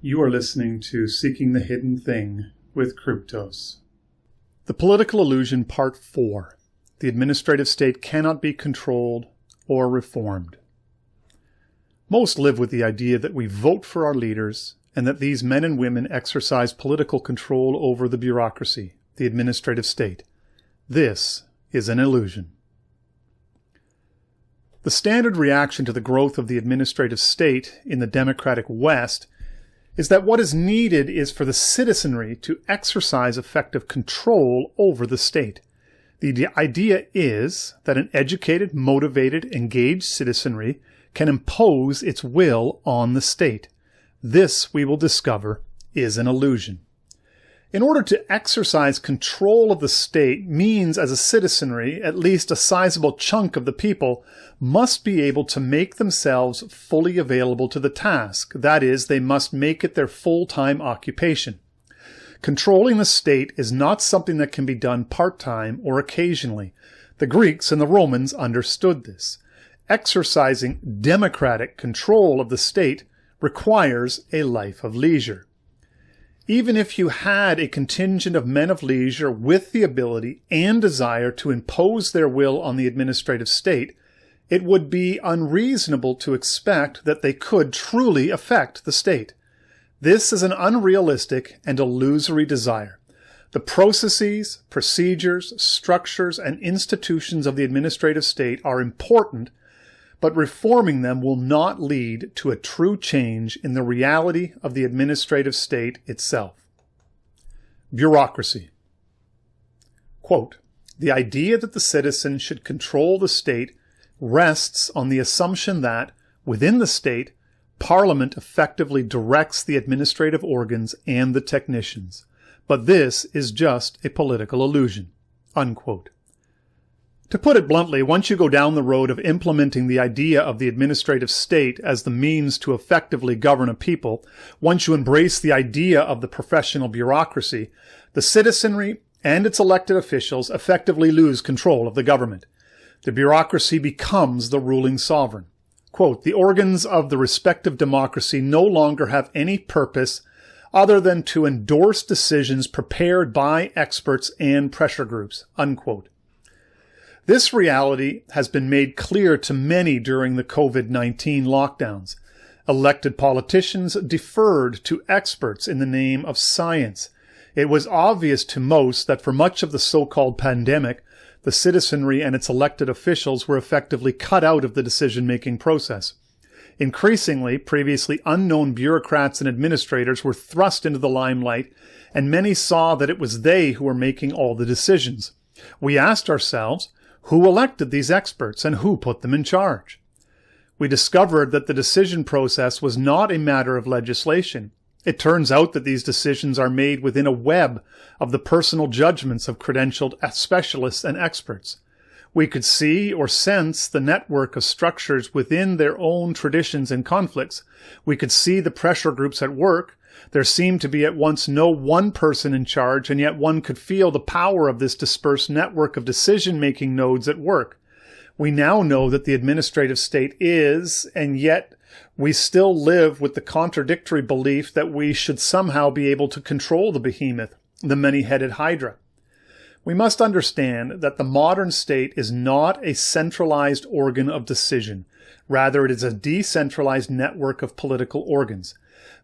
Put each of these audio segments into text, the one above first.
You are listening to Seeking the Hidden Thing with Kryptos. The Political Illusion Part 4. The administrative state cannot be controlled or reformed. Most live with the idea that we vote for our leaders and that these men and women exercise political control over the bureaucracy, the administrative state. This is an illusion. The standard reaction to the growth of the administrative state in the democratic West is that what is needed is for the citizenry to exercise effective control over the state. The idea is that an educated, motivated, engaged citizenry can impose its will on the state. This, we will discover, is an illusion. In order to exercise control of the state means, as a citizenry, at least a sizable chunk of the people must be able to make themselves fully available to the task. That is, they must make it their full-time occupation. Controlling the state is not something that can be done part-time or occasionally. The Greeks and the Romans understood this. Exercising democratic control of the state requires a life of leisure. Even if you had a contingent of men of leisure with the ability and desire to impose their will on the administrative state, it would be unreasonable to expect that they could truly affect the state. This is an unrealistic and illusory desire. The processes, procedures, structures, and institutions of the administrative state are important, but reforming them will not lead to a true change in the reality of the administrative state itself. Bureaucracy. Quote, "The idea that the citizen should control the state rests on the assumption that, within the state, Parliament effectively directs the administrative organs and the technicians. But this is just a political illusion." Unquote. To put it bluntly, once you go down the road of implementing the idea of the administrative state as the means to effectively govern a people, once you embrace the idea of the professional bureaucracy, the citizenry and its elected officials effectively lose control of the government. The bureaucracy becomes the ruling sovereign. Quote, "The organs of the respective democracy no longer have any purpose other than to endorse decisions prepared by experts and pressure groups." Unquote. This reality has been made clear to many during the COVID-19 lockdowns. Elected politicians deferred to experts in the name of science. It was obvious to most that for much of the so-called pandemic, the citizenry and its elected officials were effectively cut out of the decision-making process. Increasingly, previously unknown bureaucrats and administrators were thrust into the limelight, and many saw that it was they who were making all the decisions. We asked ourselves, who elected these experts and who put them in charge? We discovered that the decision process was not a matter of legislation. It turns out that these decisions are made within a web of the personal judgments of credentialed specialists and experts. We could see or sense the network of structures within their own traditions and conflicts. We could see the pressure groups at work. There seemed to be at once no one person in charge, and yet one could feel the power of this dispersed network of decision-making nodes at work. We now know that the administrative state is, and yet we still live with the contradictory belief that we should somehow be able to control the behemoth, the many-headed hydra. We must understand that the modern state is not a centralized organ of decision. Rather, it is a decentralized network of political organs.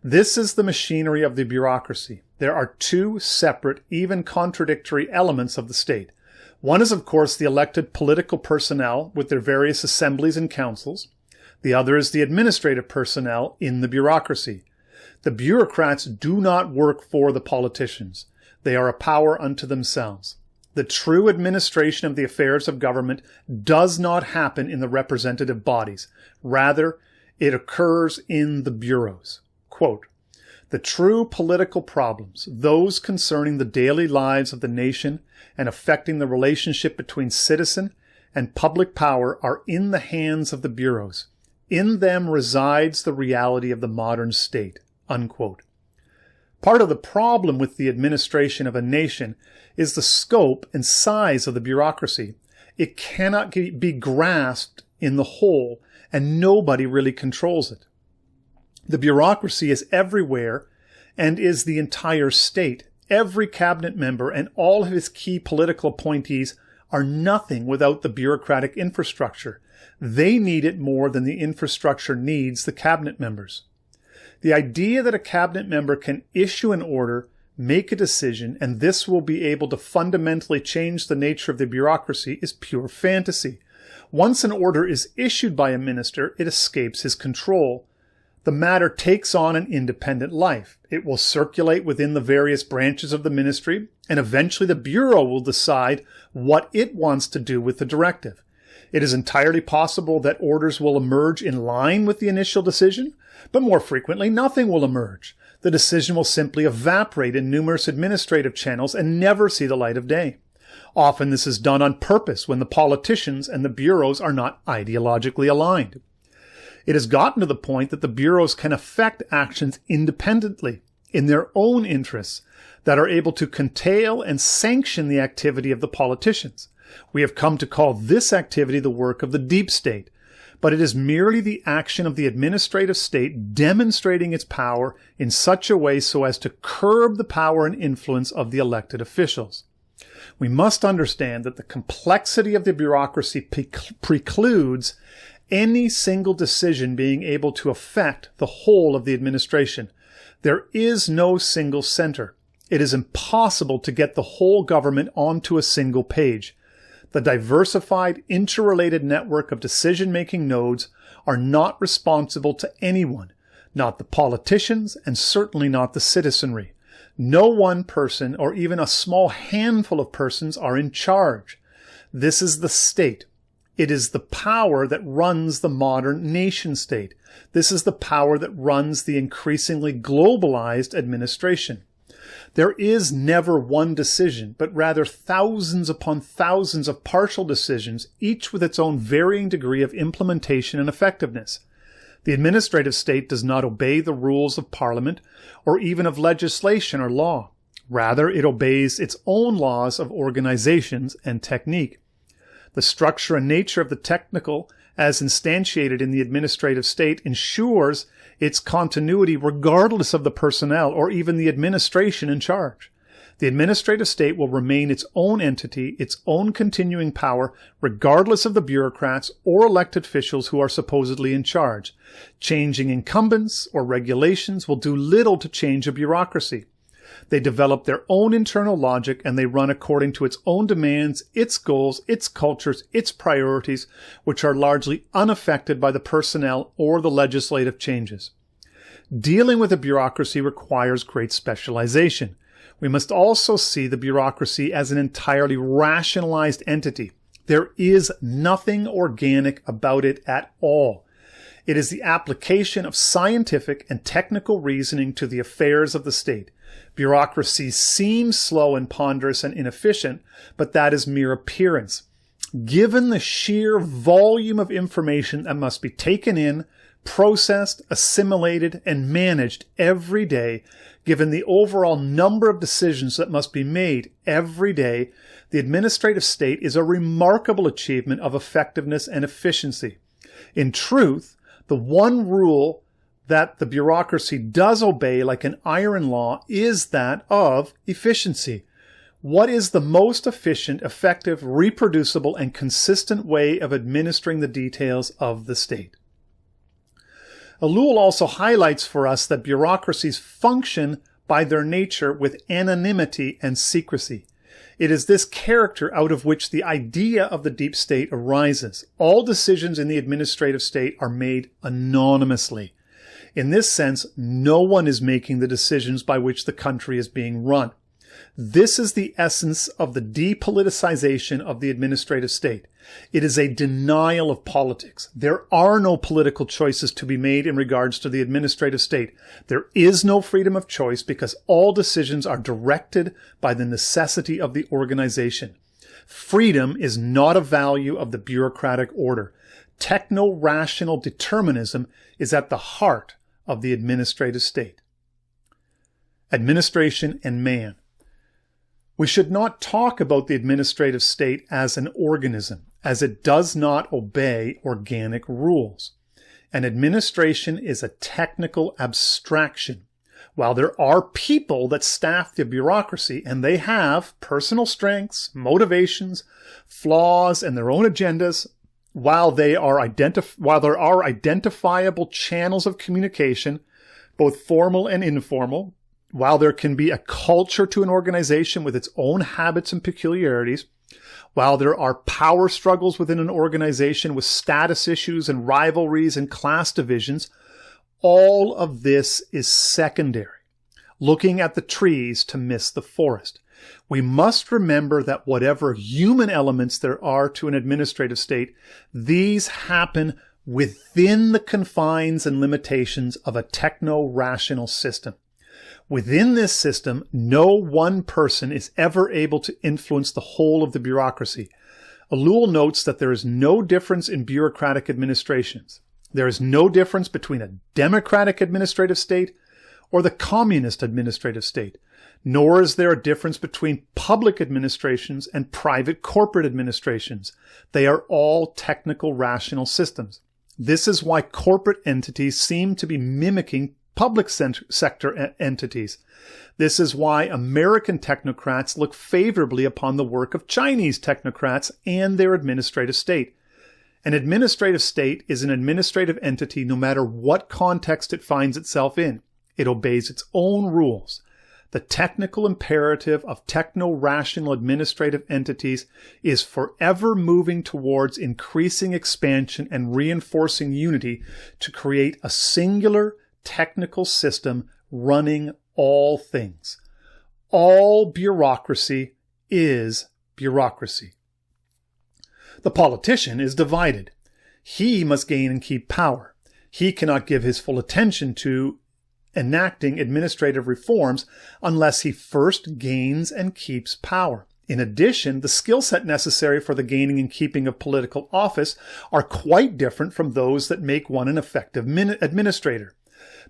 This is the machinery of the bureaucracy. There are two separate, even contradictory elements of the state. One is, of course, the elected political personnel with their various assemblies and councils. The other is the administrative personnel in the bureaucracy. The bureaucrats do not work for the politicians. They are a power unto themselves. The true administration of the affairs of government does not happen in the representative bodies. Rather, it occurs in the bureaus. Quote, "The true political problems, those concerning the daily lives of the nation and affecting the relationship between citizen and public power, are in the hands of the bureaus. In them resides the reality of the modern state." Unquote. Part of the problem with the administration of a nation is the scope and size of the bureaucracy. It cannot be grasped in the whole, and nobody really controls it. The bureaucracy is everywhere and is the entire state. Every cabinet member and all of his key political appointees are nothing without the bureaucratic infrastructure. They need it more than the infrastructure needs the cabinet members. The idea that a cabinet member can issue an order, make a decision, and this will be able to fundamentally change the nature of the bureaucracy is pure fantasy. Once an order is issued by a minister, it escapes his control. The matter takes on an independent life. It will circulate within the various branches of the ministry, and eventually the bureau will decide what it wants to do with the directive. It is entirely possible that orders will emerge in line with the initial decision, but more frequently nothing will emerge. The decision will simply evaporate in numerous administrative channels and never see the light of day. Often this is done on purpose when the politicians and the bureaus are not ideologically aligned. It has gotten to the point that the bureaus can affect actions independently, in their own interests, that are able to curtail and sanction the activity of the politicians. We have come to call this activity the work of the deep state, but it is merely the action of the administrative state demonstrating its power in such a way so as to curb the power and influence of the elected officials. We must understand that the complexity of the bureaucracy precludes any single decision being able to affect the whole of the administration. There is no single center. It is impossible to get the whole government onto a single page. The diversified, interrelated network of decision-making nodes are not responsible to anyone, not the politicians and certainly not the citizenry. No one person or even a small handful of persons are in charge. This is the state. It is the power that runs the modern nation-state. This is the power that runs the increasingly globalized administration. There is never one decision, but rather thousands upon thousands of partial decisions, each with its own varying degree of implementation and effectiveness. The administrative state does not obey the rules of Parliament or even of legislation or law. Rather, it obeys its own laws of organizations and technique. The structure and nature of the technical, as instantiated in the administrative state, ensures its continuity regardless of the personnel or even the administration in charge. The administrative state will remain its own entity, its own continuing power, regardless of the bureaucrats or elected officials who are supposedly in charge. Changing incumbents or regulations will do little to change a bureaucracy. They develop their own internal logic and they run according to its own demands, its goals, its cultures, its priorities, which are largely unaffected by the personnel or the legislative changes. Dealing with a bureaucracy requires great specialization. We must also see the bureaucracy as an entirely rationalized entity. There is nothing organic about it at all. It is the application of scientific and technical reasoning to the affairs of the state. Bureaucracy seems slow and ponderous and inefficient, but that is mere appearance. Given the sheer volume of information that must be taken in, processed, assimilated, and managed every day, given the overall number of decisions that must be made every day, the administrative state is a remarkable achievement of effectiveness and efficiency. In truth, the one rule that the bureaucracy does obey like an iron law is that of efficiency. What is the most efficient, effective, reproducible, and consistent way of administering the details of the state? Ellul also highlights for us that bureaucracies function by their nature with anonymity and secrecy. It is this character out of which the idea of the deep state arises. All decisions in the administrative state are made anonymously. In this sense, no one is making the decisions by which the country is being run. This is the essence of the depoliticization of the administrative state. It is a denial of politics. There are no political choices to be made in regards to the administrative state. There is no freedom of choice because all decisions are directed by the necessity of the organization. Freedom is not a value of the bureaucratic order. Techno-rational determinism is at the heart of the administrative state. administration, and man. We should not talk about the administrative state as an organism, as it does not obey organic rules. An administration is a technical abstraction. While there are people that staff the bureaucracy, and they have personal strengths, motivations, flaws, and their own agendas, while there are identifiable channels of communication, both formal and informal, while there can be a culture to an organization with its own habits and peculiarities, while there are power struggles within an organization with status issues and rivalries and class divisions, all of this is secondary, looking at the trees to miss the forest. We must remember that whatever human elements there are to an administrative state, these happen within the confines and limitations of a techno-rational system. Within this system, no one person is ever able to influence the whole of the bureaucracy. Ellul notes that there is no difference in bureaucratic administrations. There is no difference between a democratic administrative state or the communist administrative state, nor is there a difference between public administrations and private corporate administrations. They are all technical rational systems. This is why corporate entities seem to be mimicking public sector entities. This is why American technocrats look favorably upon the work of Chinese technocrats and their administrative state. An administrative state is an administrative entity no matter what context it finds itself in. It obeys its own rules. The technical imperative of techno-rational administrative entities is forever moving towards increasing expansion and reinforcing unity to create a singular technical system running all things. All bureaucracy is bureaucracy. The politician is divided. He must gain and keep power. He cannot give his full attention to enacting administrative reforms unless he first gains and keeps power. In addition, the skill set necessary for the gaining and keeping of political office are quite different from those that make one an effective administrator.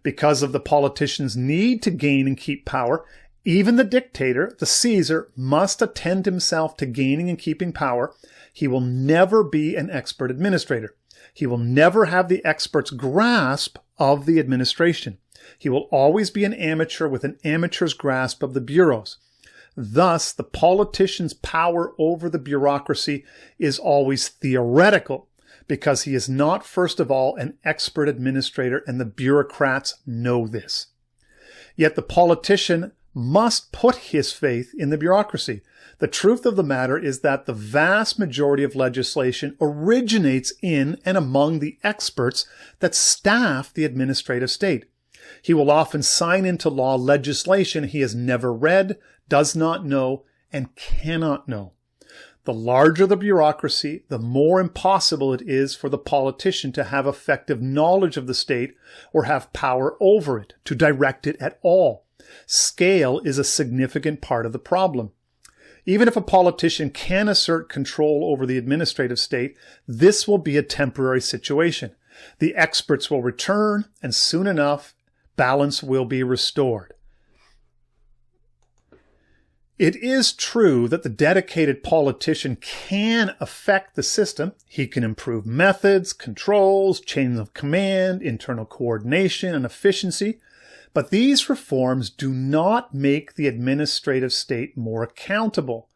Because of the politician's need to gain and keep power, even the dictator, the Caesar, must attend himself to gaining and keeping power. He will never be an expert administrator. He will never have the expert's grasp of the administration. He will always be an amateur with an amateur's grasp of the bureaus. Thus, the politician's power over the bureaucracy is always theoretical, because he is not, first of all, an expert administrator, and the bureaucrats know this. Yet the politician must put his faith in the bureaucracy. The truth of the matter is that the vast majority of legislation originates in and among the experts that staff the administrative state. He will often sign into law legislation he has never read, does not know, and cannot know. The larger the bureaucracy, the more impossible it is for the politician to have effective knowledge of the state or have power over it, to direct it at all. Scale is a significant part of the problem. Even if a politician can assert control over the administrative state, this will be a temporary situation. The experts will return, and soon enough, balance will be restored. It is true that the dedicated politician can affect the system. He can improve methods, controls, chains of command, internal coordination, and efficiency. But these reforms do not make the administrative state more accountable.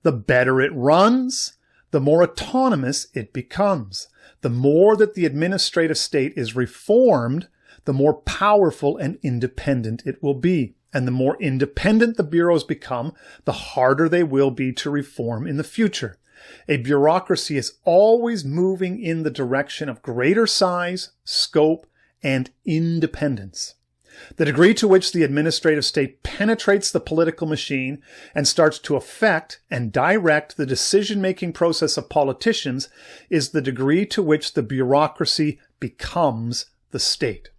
The better it runs, the more autonomous it becomes. The more that the administrative state is reformed, the more powerful and independent it will be. And the more independent the bureaus become, the harder they will be to reform in the future. A bureaucracy is always moving in the direction of greater size, scope, and independence. The degree to which the administrative state penetrates the political machine and starts to affect and direct the decision-making process of politicians is the degree to which the bureaucracy becomes the state.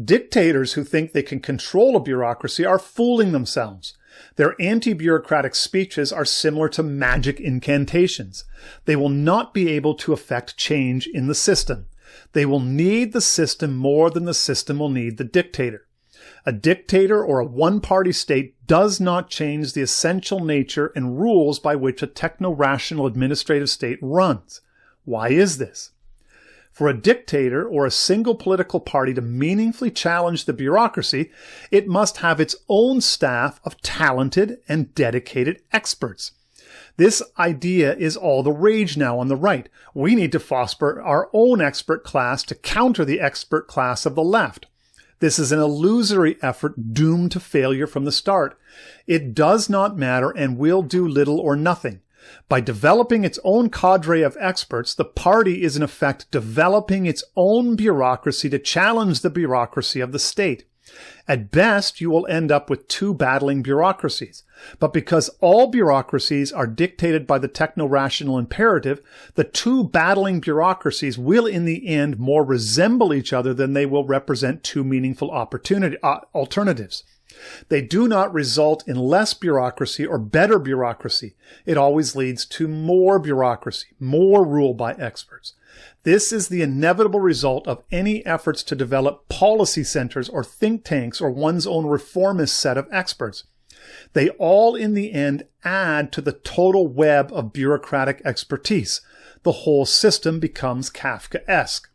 Dictators who think they can control a bureaucracy are fooling themselves. Their anti-bureaucratic speeches are similar to magic incantations. They will not be able to effect change in the system. They will need the system more than the system will need the dictator. A dictator or a one-party state does not change the essential nature and rules by which a techno-rational administrative state runs. Why is this? For a dictator or a single political party to meaningfully challenge the bureaucracy, it must have its own staff of talented and dedicated experts. This idea is all the rage now on the right. We need to foster our own expert class to counter the expert class of the left. This is an illusory effort doomed to failure from the start. It does not matter and will do little or nothing. By developing its own cadre of experts, the party is in effect developing its own bureaucracy to challenge the bureaucracy of the state. At best, you will end up with two battling bureaucracies. But because all bureaucracies are dictated by the techno-rational imperative, the two battling bureaucracies will in the end more resemble each other than they will represent two meaningful alternatives. They do not result in less bureaucracy or better bureaucracy. It always leads to more bureaucracy, more rule by experts. This is the inevitable result of any efforts to develop policy centers or think tanks or one's own reformist set of experts. They all in the end add to the total web of bureaucratic expertise. The whole system becomes Kafkaesque.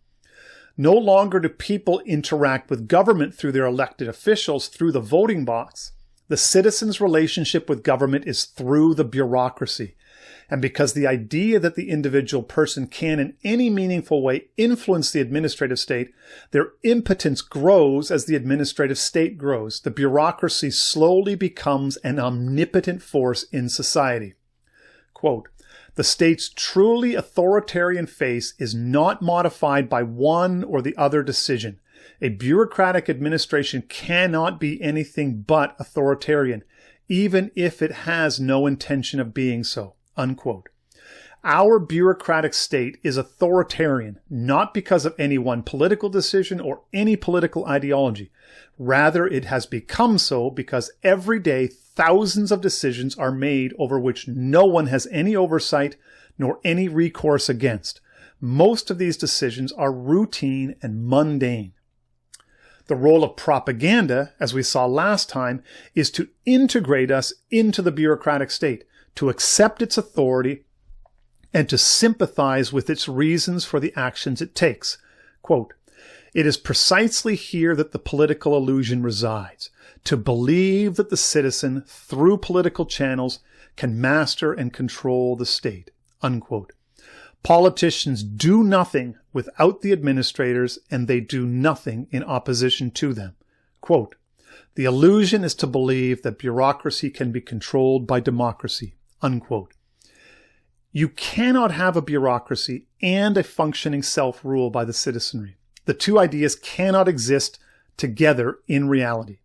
No longer do people interact with government through their elected officials through the voting box. The citizen's relationship with government is through the bureaucracy. And because the idea that the individual person can in any meaningful way influence the administrative state, their impotence grows as the administrative state grows. The bureaucracy slowly becomes an omnipotent force in society. Quote, "The state's truly authoritarian face is not modified by one or the other decision. A bureaucratic administration cannot be anything but authoritarian, even if it has no intention of being so." Unquote. Our bureaucratic state is authoritarian, not because of any one political decision or any political ideology. Rather, it has become so because every day thousands of decisions are made over which no one has any oversight nor any recourse against. Most of these decisions are routine and mundane. The role of propaganda, as we saw last time, is to integrate us into the bureaucratic state, to accept its authority, and to sympathize with its reasons for the actions it takes. Quote, "It is precisely here that the political illusion resides, to believe that the citizen, through political channels, can master and control the state." Unquote. Politicians do nothing without the administrators, and they do nothing in opposition to them. Quote, "The illusion is to believe that bureaucracy can be controlled by democracy." Unquote. You cannot have a bureaucracy and a functioning self-rule by the citizenry. The two ideas cannot exist together in reality.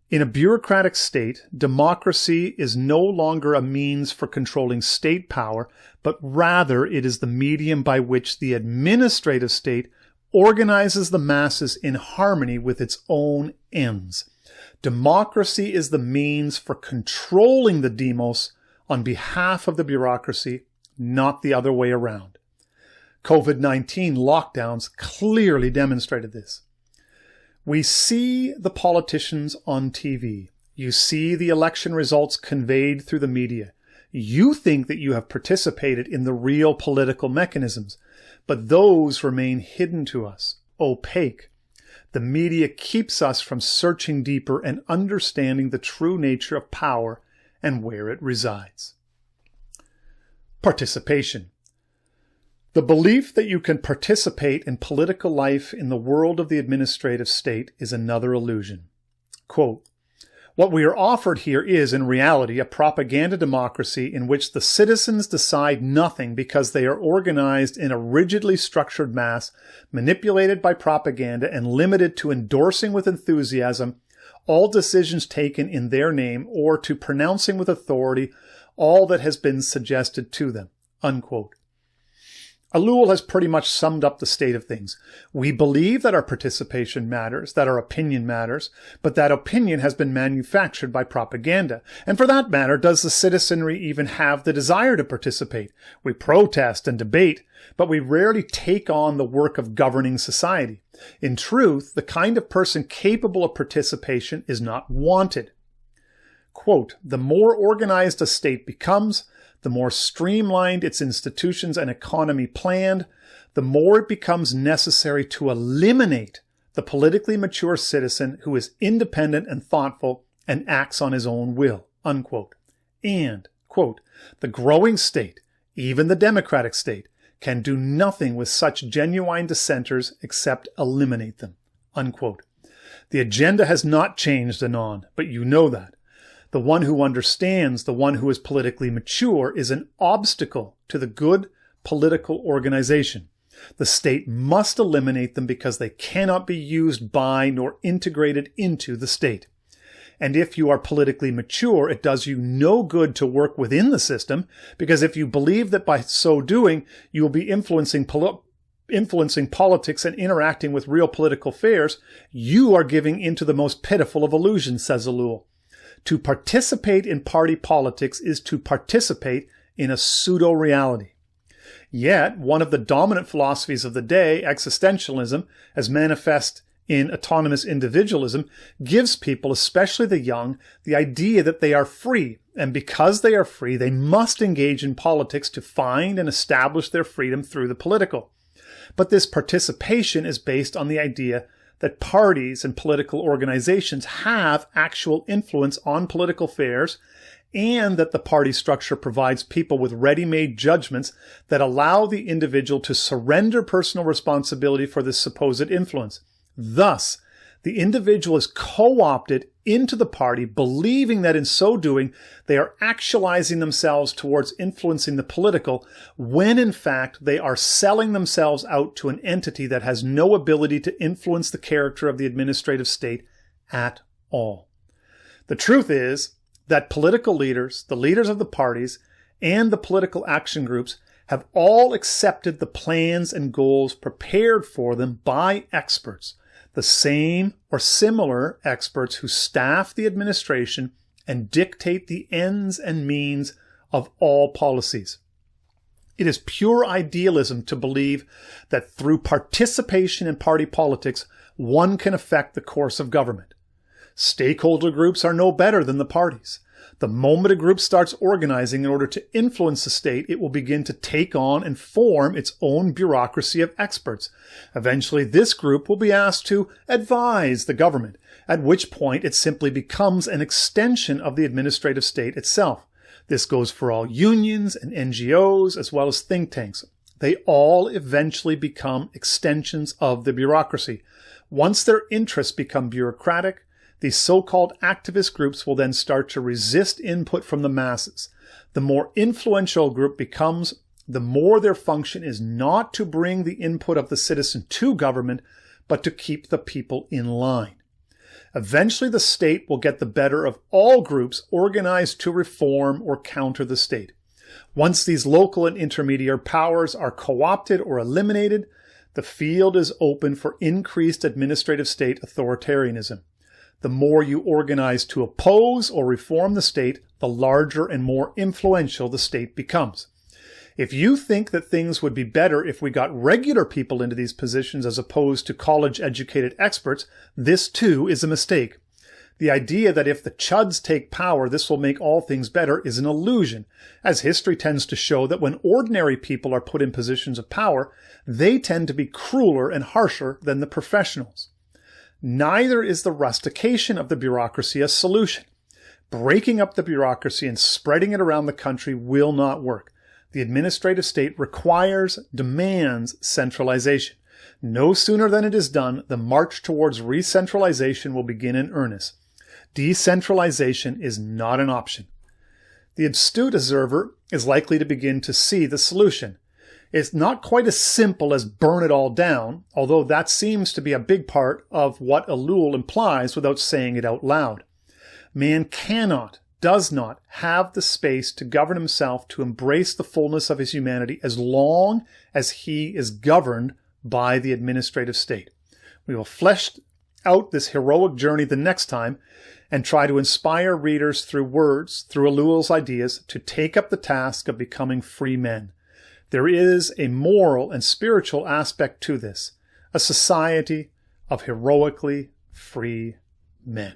In a bureaucratic state, democracy is no longer a means for controlling state power, but rather it is the medium by which the administrative state organizes the masses in harmony with its own ends. Democracy is the means for controlling the demos on behalf of the bureaucracy, not the other way around. COVID-19 lockdowns clearly demonstrated this. We see the politicians on TV. You see the election results conveyed through the media. You think that you have participated in the real political mechanisms, but those remain hidden to us, opaque. The media keeps us from searching deeper and understanding the true nature of power and where it resides. Participation. The belief that you can participate in political life in the world of the administrative state is another illusion. Quote, "What we are offered here is, in reality, a propaganda democracy in which the citizens decide nothing because they are organized in a rigidly structured mass, manipulated by propaganda and limited to endorsing with enthusiasm all decisions taken in their name or to pronouncing with authority all that has been suggested to them." Unquote. Alul has pretty much summed up the state of things. We believe that our participation matters, that our opinion matters, but that opinion has been manufactured by propaganda. And for that matter, does the citizenry even have the desire to participate? We protest and debate, but we rarely take on the work of governing society. In truth, the kind of person capable of participation is not wanted. Quote, the more organized a state becomes, the more streamlined its institutions and economy planned, the more it becomes necessary to eliminate the politically mature citizen who is independent and thoughtful and acts on his own will, unquote. And, quote, the growing state, even the democratic state, can do nothing with such genuine dissenters except eliminate them, unquote. The agenda has not changed, Anon, but you know that. The one who understands, the one who is politically mature, is an obstacle to the good political organization. The state must eliminate them because they cannot be used by nor integrated into the state. And if you are politically mature, it does you no good to work within the system, because if you believe that by so doing you will be influencing politics and interacting with real political affairs, you are giving into the most pitiful of illusions, says Alul. To participate in party politics is to participate in a pseudo-reality. Yet, one of the dominant philosophies of the day, existentialism, as manifest in autonomous individualism, gives people, especially the young, the idea that they are free, and because they are free, they must engage in politics to find and establish their freedom through the political. But this participation is based on the idea that parties and political organizations have actual influence on political affairs, and that the party structure provides people with ready-made judgments that allow the individual to surrender personal responsibility for this supposed influence. Thus, the individual is co-opted into the party, believing that in so doing they are actualizing themselves towards influencing the political, when in fact they are selling themselves out to an entity that has no ability to influence the character of the administrative state at all. The truth is that political leaders, the leaders of the parties, and the political action groups have all accepted the plans and goals prepared for them by experts, the same or similar experts who staff the administration and dictate the ends and means of all policies. It is pure idealism to believe that through participation in party politics, one can affect the course of government. Stakeholder groups are no better than the parties. The moment a group starts organizing in order to influence the state, it will begin to take on and form its own bureaucracy of experts. Eventually, this group will be asked to advise the government, at which point it simply becomes an extension of the administrative state itself. This goes for all unions and NGOs, as well as think tanks. They all eventually become extensions of the bureaucracy. Once their interests become bureaucratic, these so-called activist groups will then start to resist input from the masses. The more influential a group becomes, the more their function is not to bring the input of the citizen to government, but to keep the people in line. Eventually, the state will get the better of all groups organized to reform or counter the state. Once these local and intermediate powers are co-opted or eliminated, the field is open for increased administrative state authoritarianism. The more you organize to oppose or reform the state, the larger and more influential the state becomes. If you think that things would be better if we got regular people into these positions as opposed to college-educated experts, this too is a mistake. The idea that if the chuds take power, this will make all things better is an illusion, as history tends to show that when ordinary people are put in positions of power, they tend to be crueler and harsher than the professionals. Neither is the rustication of the bureaucracy a solution. Breaking up the bureaucracy and spreading it around the country will not work. The administrative state requires, demands centralization. No sooner than it is done, the march towards re-centralization will begin in earnest. Decentralization is not an option. The astute observer is likely to begin to see the solution. It's not quite as simple as burn it all down, although that seems to be a big part of what Alul implies without saying it out loud. Man cannot does not have the space to govern himself, to embrace the fullness of his humanity as long as he is governed by the administrative state. We will flesh out this heroic journey the next time and try to inspire readers through words, through Ellul's ideas, to take up the task of becoming free men. There is a moral and spiritual aspect to this, a society of heroically free men.